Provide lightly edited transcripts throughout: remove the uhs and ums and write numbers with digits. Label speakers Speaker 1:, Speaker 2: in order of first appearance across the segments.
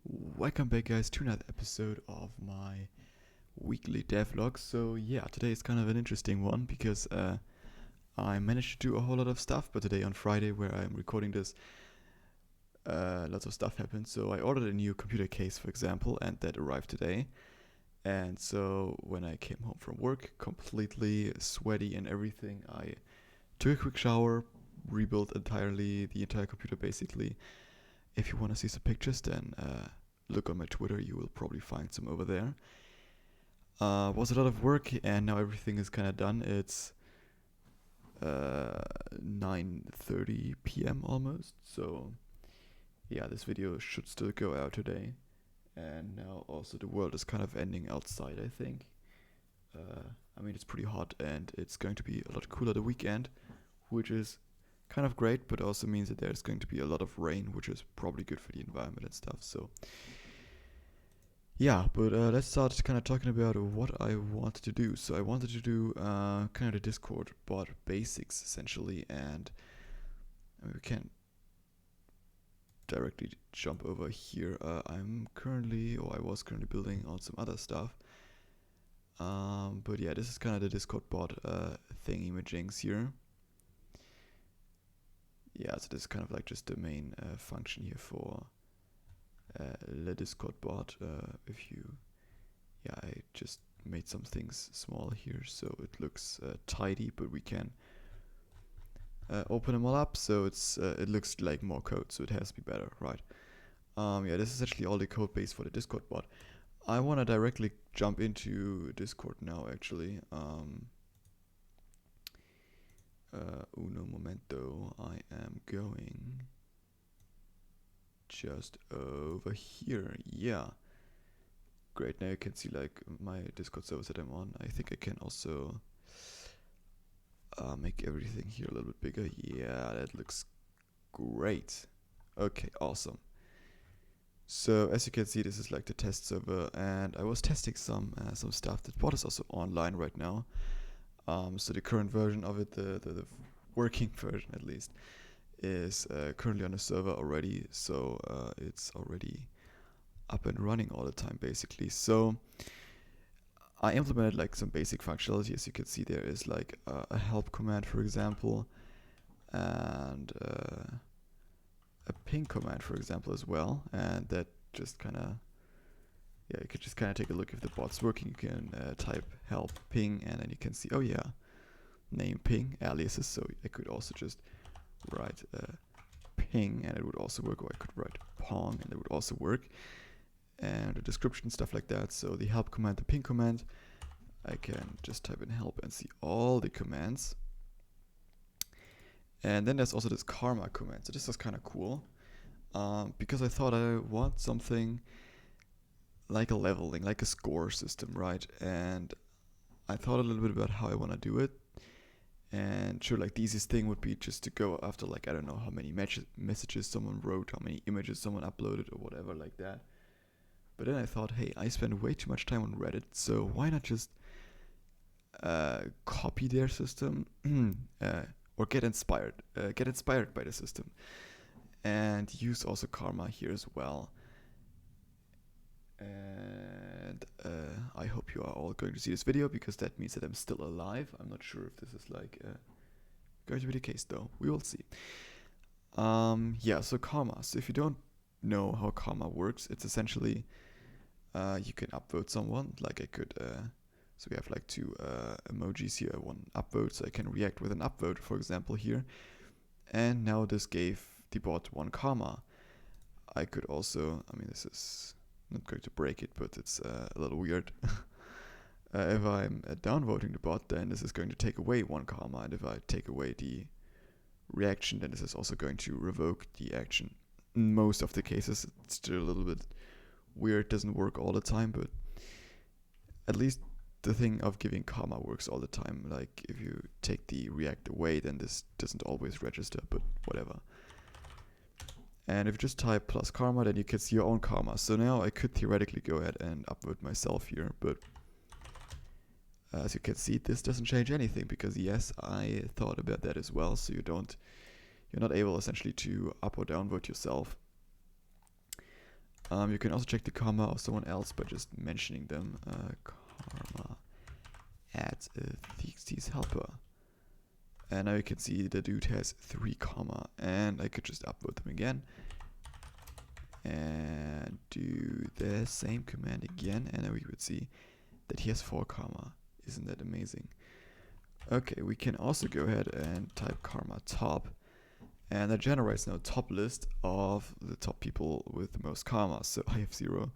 Speaker 1: Welcome back, guys, to another episode of my weekly devlog. So yeah, today is kind of an interesting one because I managed to do a whole lot of stuff, but today on Friday, where I'm recording this, lots of stuff happened. So I ordered a new computer case, for example, and that arrived today. And so when I came home from work, completely sweaty and everything, I took a quick shower, rebuilt entirely the entire computer basically. If you want to see some pictures, then look on my Twitter. You will probably find some over there. Was a lot of work, and now everything is kind of done. It's 9:30 p.m. almost. So yeah, this video should still go out today. And now also the world is kind of ending outside, I think. I mean, it's pretty hot, and it's going to be a lot cooler the weekend, which is kind of great, but also means that there's going to be a lot of rain, which is probably good for the environment and stuff. So yeah, but let's start kind of talking about what I wanted to do. So I wanted to do kind of the Discord bot basics essentially, and I mean, we can directly jump over here. I was currently building on some other stuff. But yeah, this is kind of the Discord bot thing imagings here. Yeah, so this is kind of like just the main function here for the Discord bot. I just made some things small here so it looks tidy, but we can open them all up so it looks like more code, so it has to be better, right? Yeah, this is actually all the code base for the Discord bot. I want to directly jump into Discord now, actually. Uno momento, I am going just over here. Yeah, great. Now you can see like my Discord servers that I'm on. I think I can also make everything here a little bit bigger. Yeah, that looks great. Okay, awesome. So as you can see, this is like the test server, and I was testing some stuff. The bot is also online right now. So the current version of it, the working version at least, is currently on the server already. So it's already up and running all the time basically. So I implemented like some basic functionality. As you can see, there is like a help command, for example, and a ping command, for example, as well. And that just kind of, yeah, you could just kind of take a look if the bot's working. You can type help ping, and then you can see, oh yeah, name ping aliases. So I could also just write ping, and it would also work, or I could write pong, and it would also work. And the description, stuff like that. So the help command, the ping command, I can just type in help and see all the commands. And then there's also this karma command. So this is kind of cool, because I thought I want something like a leveling, like a score system, right? And I thought a little bit about how I want to do it. And sure, like the easiest thing would be just to go after, like, I don't know how many messages someone wrote, how many images someone uploaded, or whatever like that. But then I thought, hey, I spend way too much time on Reddit, so why not just copy their system or get inspired by the system, and use also karma here as well. And I hope you are all going to see this video, because that means that I'm still alive. I'm not sure if this is like going to be the case, though. We will see. Yeah, so karma. So if you don't know how karma works, it's essentially you can upvote someone. Like I could, so we have like two emojis here. One upvote, so I can react with an upvote, for example, here. And now this gave the bot one karma. I could also, I mean, this is not going to break it, but it's a little weird. If I'm downvoting the bot, then this is going to take away one karma, and if I take away the reaction, then this is also going to revoke the action. In most of the cases, it's still a little bit weird, doesn't work all the time, but at least the thing of giving karma works all the time. Like if you take the react away, then this doesn't always register, but whatever. And if you just type plus karma, then you can see your own karma. So now I could theoretically go ahead and upvote myself here, but as you can see, this doesn't change anything, because yes, I thought about that as well. So you're not able essentially to up or downvote yourself. You can also check the karma of someone else by just mentioning them. Karma at Thixie's helper. And now you can see the dude has 3 karma, and I could just upvote them again and do the same command again, and now we would see that he has 4 karma. Isn't that amazing? Okay, we can also go ahead and type karma top, and that generates now a top list of the top people with the most karma. So I have 0,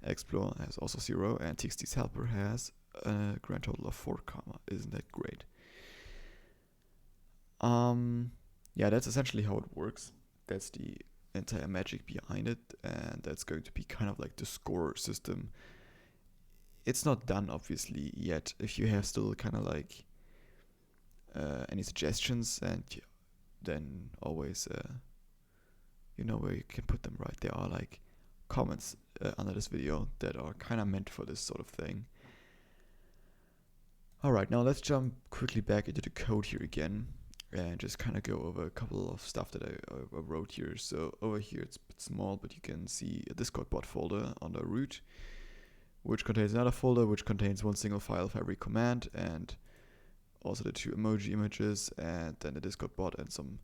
Speaker 1: Explore has also 0, and TXT's helper has a grand total of 4 karma. Isn't that great? Yeah, that's essentially how it works. That's the entire magic behind it, and that's going to be kind of like the score system. It's not done obviously yet. If you have still kind of like any suggestions, and then always you know where you can put them, right? There are like comments under this video that are kind of meant for this sort of thing. Alright, now let's jump quickly back into the code here again and just kind of go over a couple of stuff that I wrote here. So over here it's a bit small, but you can see a Discord bot folder under root, which contains another folder which contains one single file for every command, and also the 2 emoji images, and then the Discord bot and some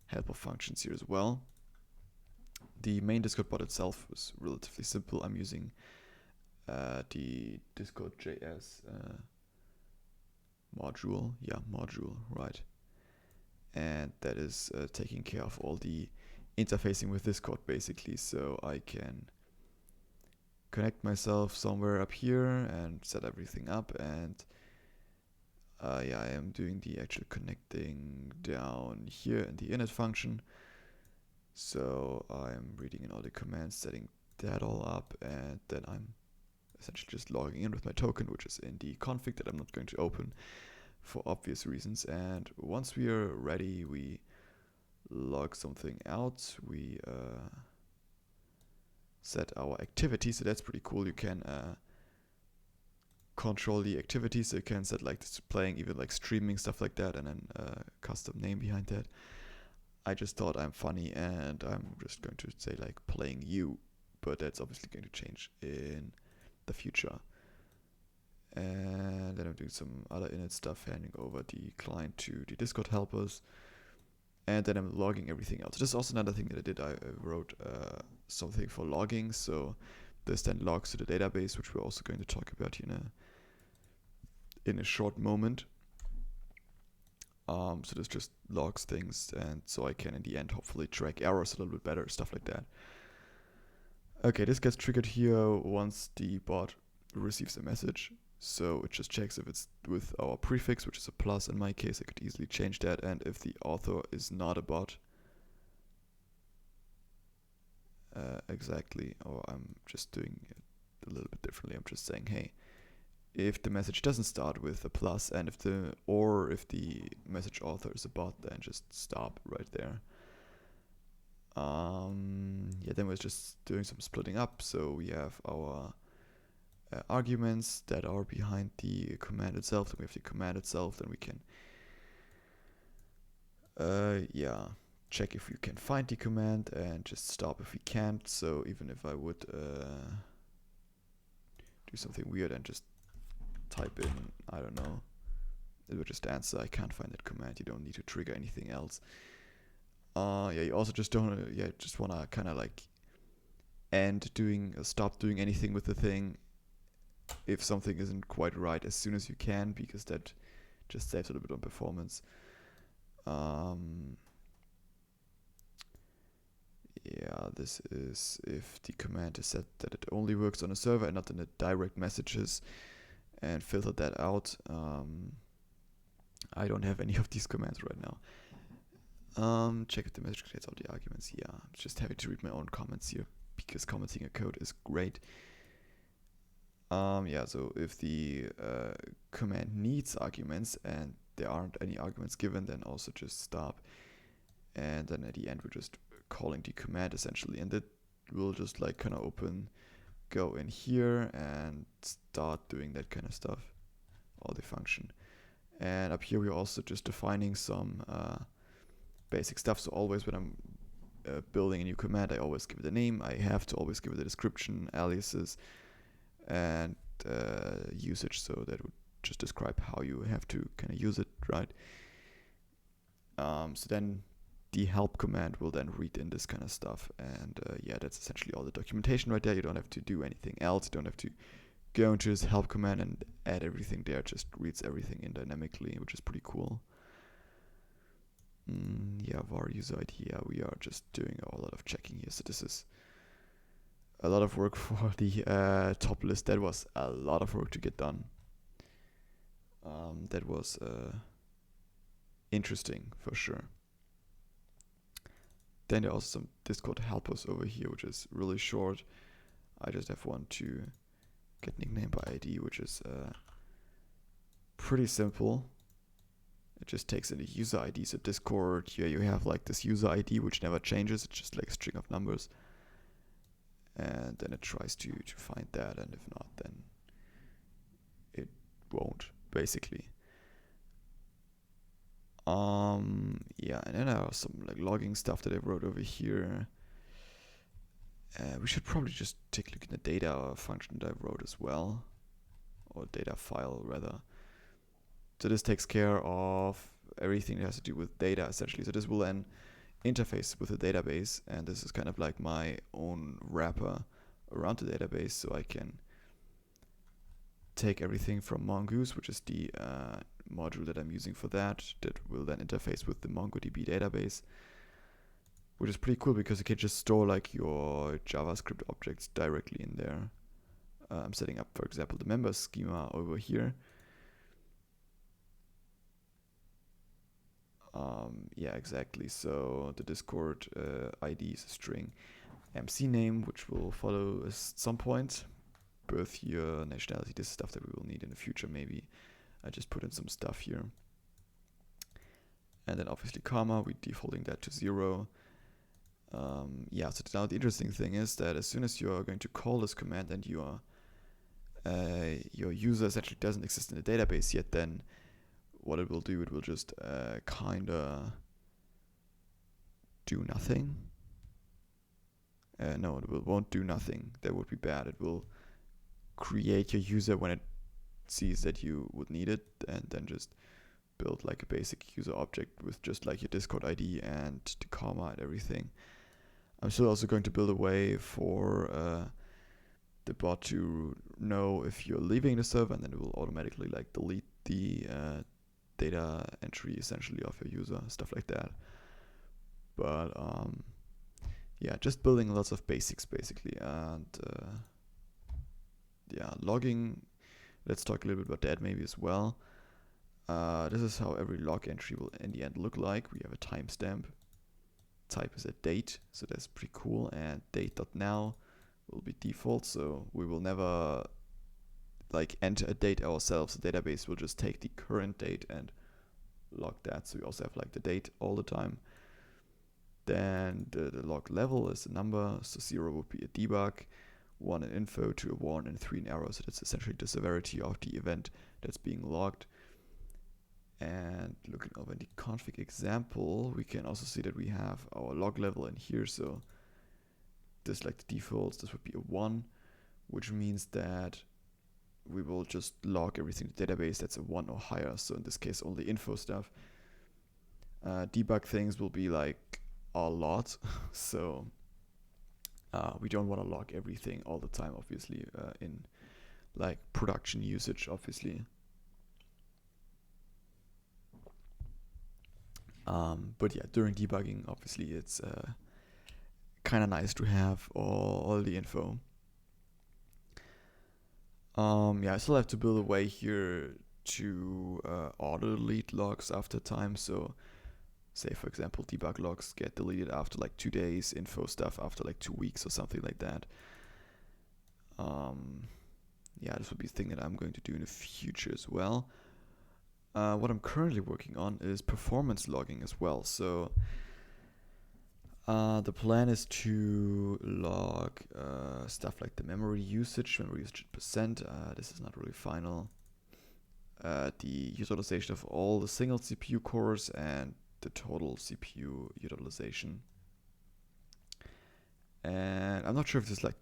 Speaker 1: helper functions here as well. The main Discord bot itself is relatively simple. I'm using the Discord.js module, right? And that is taking care of all the interfacing with Discord basically, so I can connect myself somewhere up here and set everything up, and yeah, I am doing the actual connecting down here in the init function. So I'm reading in all the commands, setting that all up, and then I'm essentially just logging in with my token, which is in the config that I'm not going to open for obvious reasons. And once we are ready, we log something out. We set our activity, so that's pretty cool. You can control the activity, so you can set like displaying, even like streaming, stuff like that, and then custom name behind that. I just thought I'm funny, and I'm just going to say like playing you, but that's obviously going to change in the future. And then I'm doing some other init stuff, handing over the client to the Discord helpers, and then I'm logging everything else. This is also another thing that I did. I wrote something for logging, so this then logs to the database, which we're also going to talk about in a short moment. So this just logs things, and so I can in the end hopefully track errors a little bit better, stuff like that. Okay, this gets triggered here once the bot receives a message. So it just checks if it's with our prefix, which is a plus. In my case, I could easily change that, and if the author is not a bot, exactly, or I'm just doing it a little bit differently. I'm just saying, hey, if the message doesn't start with a plus, and if the message author is a bot, then just stop right there. Yeah, then we're just doing some splitting up. So we have our arguments that are behind the command itself. Then we have the command itself. Then we can yeah, check if we can find the command and just stop if we can't. So even if I would do something weird and just type in, I don't know, it would just answer, I can't find that command. You don't need to trigger anything else. Yeah, you also just don't, just wanna kind of like stop doing anything with the thing if something isn't quite right as soon as you can, because that just saves a little bit on performance. Yeah, this is if the command is set that it only works on a server and not in the direct messages, and filter that out. I don't have any of these commands right now. Check if the message contains all the arguments. Yeah, I'm just having to read my own comments here because commenting a code is great. Yeah, so if the command needs arguments and there aren't any arguments given, then also just stop. And then at the end, we're just calling the command essentially, and that will just like kind of go in here and start doing that kind of stuff, all the function. And up here we're also just defining some basic stuff. So always when I'm building a new command, I always give it a name. I have to always give it a description, aliases, and usage, so that would just describe how you have to kind of use it, right? So then the help command will then read in this kind of stuff, and yeah, that's essentially all the documentation right there. You don't have to do anything else. You don't have to go into this help command and add everything there. It just reads everything in dynamically, which is pretty cool. Yeah, var user ID. Yeah, we are just doing a lot of checking here. So this is a lot of work for the top list. That was a lot of work to get done. That was interesting for sure. Then there are also some Discord helpers over here, which is really short. I just have one to get nickname by ID, which is pretty simple. It just takes in a user ID. So Discord, here you have like this user ID, which never changes. It's just like a string of numbers. And then it tries to find that, and if not, then it won't, basically. Yeah, and then there are some like logging stuff that I wrote over here. We should probably just take a look at the data function that I wrote as well, or data file rather. So this takes care of everything that has to do with data essentially. So this will then interface with the database, and this is kind of like my own wrapper around the database, so I can take everything from Mongoose, which is the module that I'm using for that will then interface with the MongoDB database, which is pretty cool because you can just store like your JavaScript objects directly in there. I'm setting up, for example, the member schema over here. Yeah, exactly. So the Discord ID is a string, MC name, which will follow at some point. Birth year, nationality, this is stuff that we will need in the future maybe. I just put in some stuff here. And then obviously comma, we're defaulting that to 0. Yeah, so now the interesting thing is that as soon as you are going to call this command and your user essentially doesn't exist in the database yet, then what it will do, it will just kinda do nothing. No, it won't do nothing. That would be bad. It will create your user when it sees that you would need it, and then just build like a basic user object with just like your Discord ID and the comma and everything. I'm still also going to build a way for the bot to know if you're leaving the server, and then it will automatically like delete the data entry essentially of your user, stuff like that. But yeah, just building lots of basics basically. And yeah, logging, let's talk a little bit about that maybe as well. This is how every log entry will in the end look like. We have a timestamp. Type is a date, so that's pretty cool. And date.now will be default, so we will never like enter a date ourselves. The database will just take the current date and log that. So we also have like the date all the time. Then the log level is a number, so 0 would be a debug, 1 an info, 2 a warn, and 3 an error. So that's essentially the severity of the event that's being logged. And looking over the config example, we can also see that we have our log level in here. So this, like the defaults, this would be a 1, which means that we will just log everything in the database that's a 1 or higher. So in this case, only info stuff. Debug things will be like a lot. So we don't want to log everything all the time, obviously, in like production usage, obviously. But yeah, during debugging, obviously, it's kind of nice to have all the info. Yeah, I still have to build a way here to auto delete logs after time. So say, for example, debug logs get deleted after like 2 days, info stuff after like 2 weeks or something like that. Yeah, this would be a thing that I'm going to do in the future as well. What I'm currently working on is performance logging as well. So the plan is to log stuff like the memory usage percent. This is not really final. The utilization of all the single CPU cores and the total CPU utilization. And I'm not sure if this is like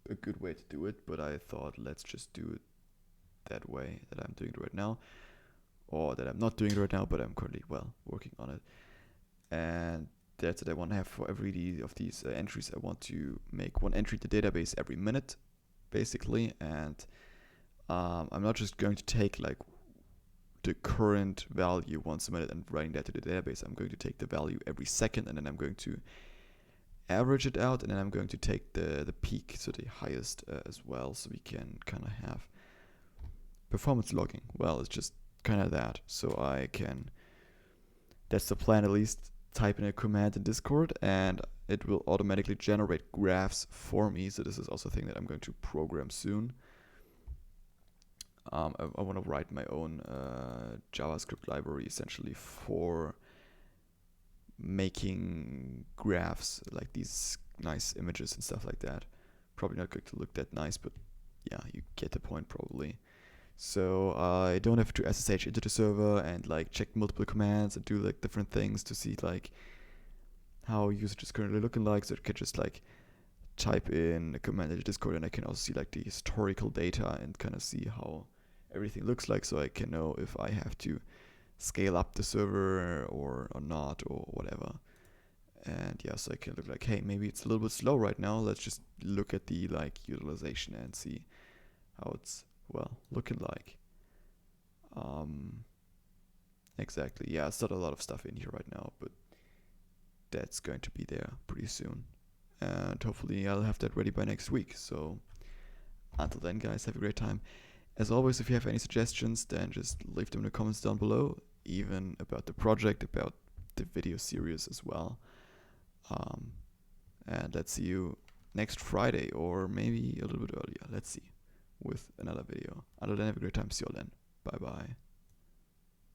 Speaker 1: a good way to do it, but I thought let's just do it that way that I'm doing it right now, or that I'm not doing it right now, but I'm currently working on it. And that's what I want to have for every of these entries. I want to make one entry to the database every minute, basically, and I'm not just going to take like the current value once a minute and writing that to the database. I'm going to take the value every second, and then I'm going to average it out, and then I'm going to take the peak, so the highest as well, so we can kind of have performance logging. Well, it's just kind of that, so I can, that's the plan at least, type in a command in Discord and it will automatically generate graphs for me. So this is also a thing that I'm going to program soon. I want to write my own JavaScript library essentially for making graphs, like these nice images and stuff like that. Probably not going to look that nice, but yeah, you get the point probably. So I don't have to SSH into the server and like check multiple commands and do like different things to see like how usage is currently looking like. So I can just like type in a command into Discord, and I can also see like the historical data and kind of see how everything looks like, so I can know if I have to scale up the server or not or whatever. And yeah, so I can look like, hey, maybe it's a little bit slow right now. Let's just look at the like utilization and see how it's looking like. Exactly. Yeah, it's not a lot of stuff in here right now, but that's going to be there pretty soon. And hopefully I'll have that ready by next week. So until then, guys, have a great time. As always, if you have any suggestions, then just leave them in the comments down below, even about the project, about the video series as well. And let's see you next Friday, or maybe a little bit earlier. Let's see, with another video. Until then, have a great time. See you all then. Bye bye.